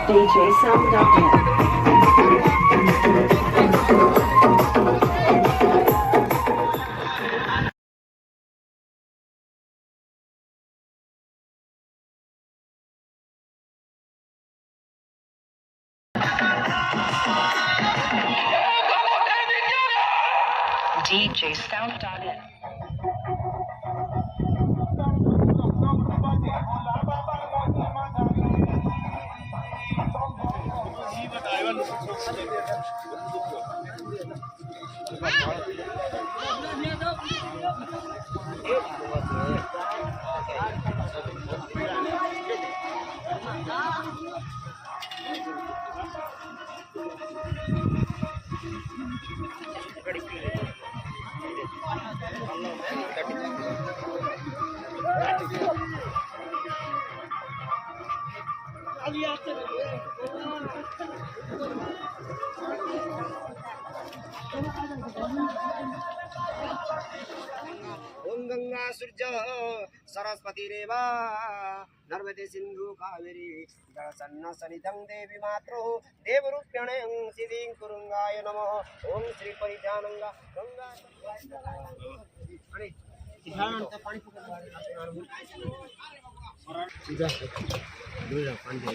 DJSound.net. ओम गंगा सूर्य सरस्वती रेवा नर्मदे सिंधु कावेरी जलसन्न सनिधं देवी मातरो देवरूप्यण सिद्धिं कुरुंगाय नमः ओम श्री परिजानंगा गंगा पानी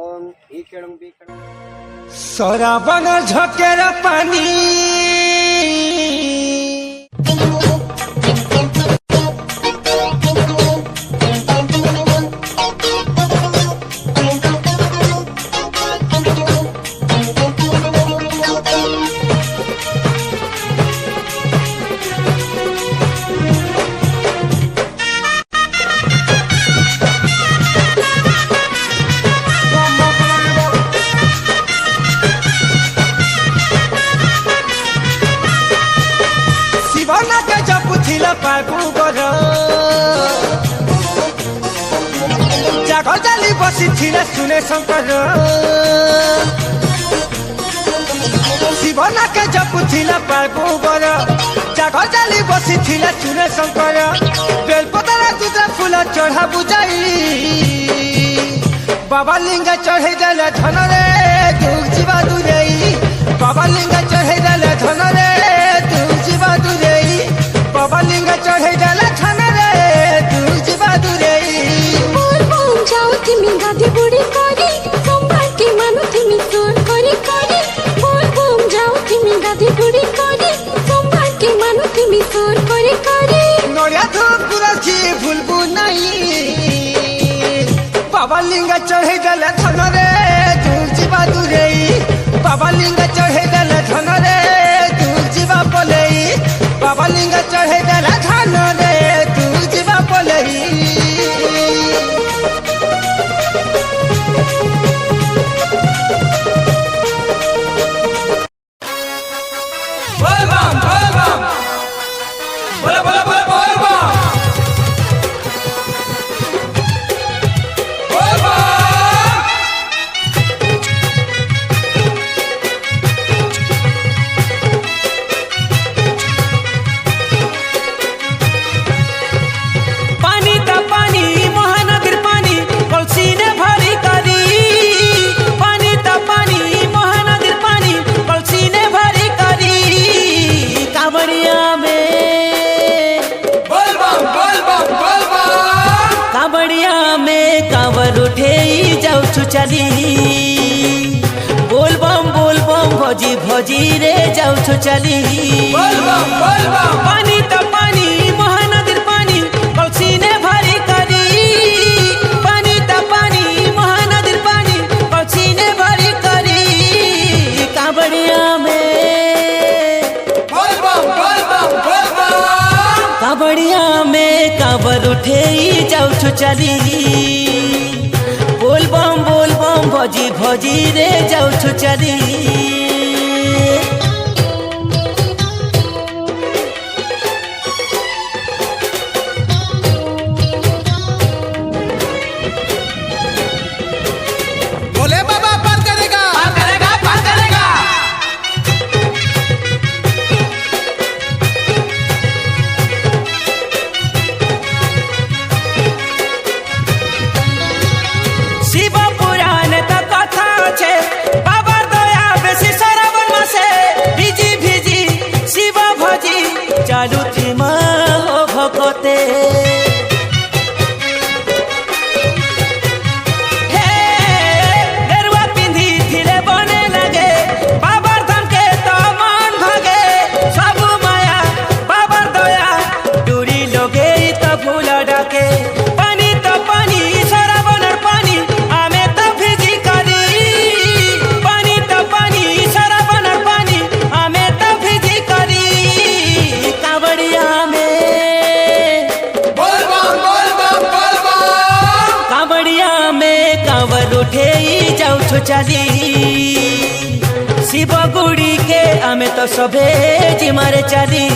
ओम इकडं बिकडं सराबन झकेर पानी जागली बसी सुने शंकर शिवना के जपुला पागुबर जागली बसी सुने शंकर बेलपतरा दूसरा फूल चढ़ा बुझाई बाबा लिंग चढ़े देले धन रे दुख जीवा दूरेई बाबा लिंग चढ़े देले धन रे दुख जीवा दूरेई बाबा लिंग चढ़े देले धन रे दुख जीवा दूरेई जाओ तिमी गादी बुढ़ी करी सोमवार के मानो तिमी सोर करी करी बोल बोम जाओ तिमी गादी बुढ़ी करी सोमवार के मानो तिमी सोर करी करी नोरिया धूप पुरसी भूलबू नहीं बाबा लिंग चढ़े गले धन रे दूर जीवा दूरेई बाबा लिंग चढ़े गले धन रे दूर जीवा बोलेई बाबा लिंग चढ़े गले धन रे दूर जीवा बोलेई कावड़ उठे जाऊ যাଉଛୁ ଚାଲି ବୋଲବମ୍ ଭଜି ଭଜିରେ ଯାଉଛୁ ଚାଲି ପାନି ତ ପାନି ମହାନଦୀର ପାନି କଳସିନେ ଭରି କରି ପାନି ତ ପାନି ମହାନଦୀର ପାନି କଳସିନେ ଭରି କରି କାବଡ଼ିଆ ମେ कावड़िया में कांवर उठेई जाऊछु चली बोल बम भजी भजी रे जाऊछु चली बोले बाबा पार करेगा शिव पुराण तो कथा छे बाबार दया बेसी श्रावण मासे भिजी भिजी शिव भजी चालू थी हो भगते हे गेरुआ पिंधी थिले बने लगे बाबार धाम के तो मन भागे सब माया बाबार दया डूरी लोगे तो फूल डाके पानी तो पानी श्रावणर पानी आमे तो भिजी करी पानी तो पानी श्रावणर पानी आमे तो भिजी करी कावड़िया में कावड़िया में कांवर उठेई जाऊछु चली शिव गुड़ी के आमे तो सभे जिमारे चली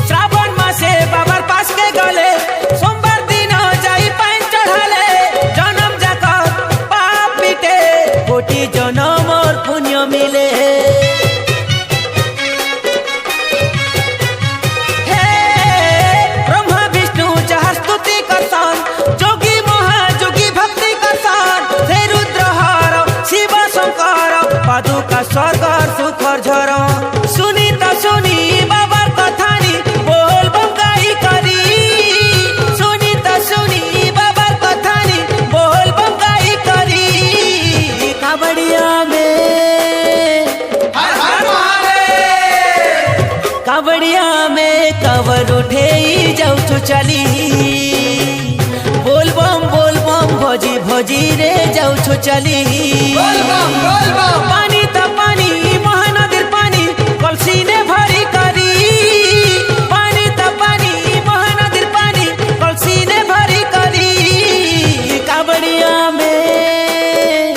श्रावण मासे बाबार पास के गले सोमवार दिन जाई पाइन चढ़ाले जन्म जाक पाप मिटे कोटि जन्म और पुण्य मिले हे ब्रह्मा विष्णु जहाँ स्तुति करसन जोगी महाजोगी भक्ति करसन हे रुद्रहर शिव शंकर पादुका स्वर्ग सुखर झर सुनी त सुनी बाबार कथानी बोल बम गाई करी सुनी त सुनी बाबार कथानी बोल बम गाई करी कावड़िया में कावड़िया में कांवर उठेई जाऊछु चली बोल बम भजी भजी रे जाऊछु चली पानी तो पानी महानदीर पानी कलसीने भरी करी पानी तो पानी महानदीर पानी कलसीने भरी करी कावड़िया में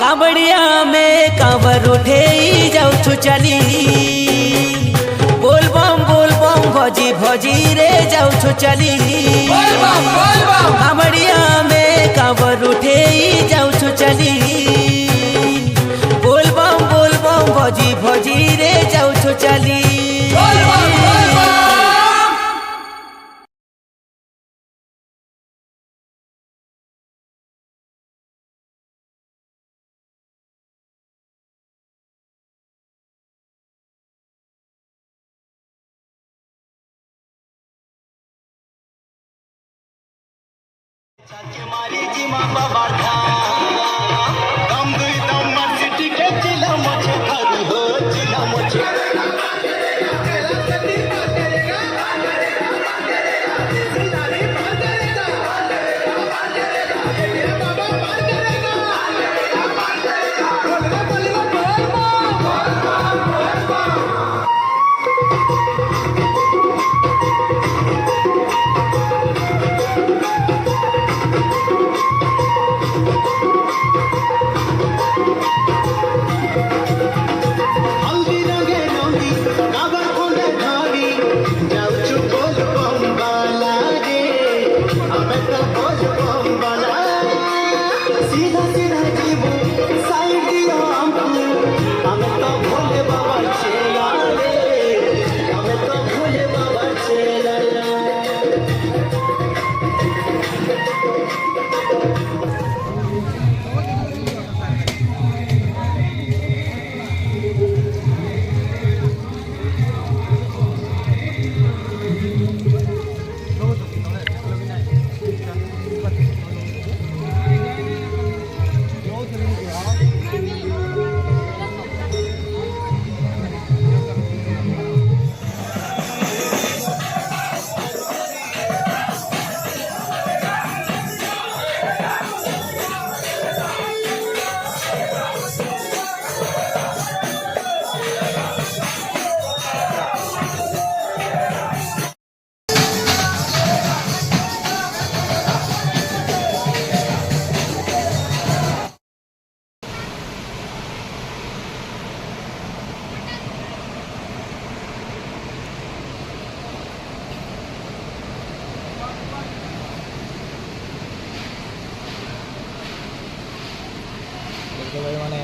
कावड़िया में कांवर उठेई जाऊछु चली बोल बम भजी भजी रे जाऊछु चली कावड़िया में कांवर उठेई जाऊछु चली बोल बम भजी भजी रे जाऊछु चली सीधा सीधा जीवो साइड दियो একেবারে মানে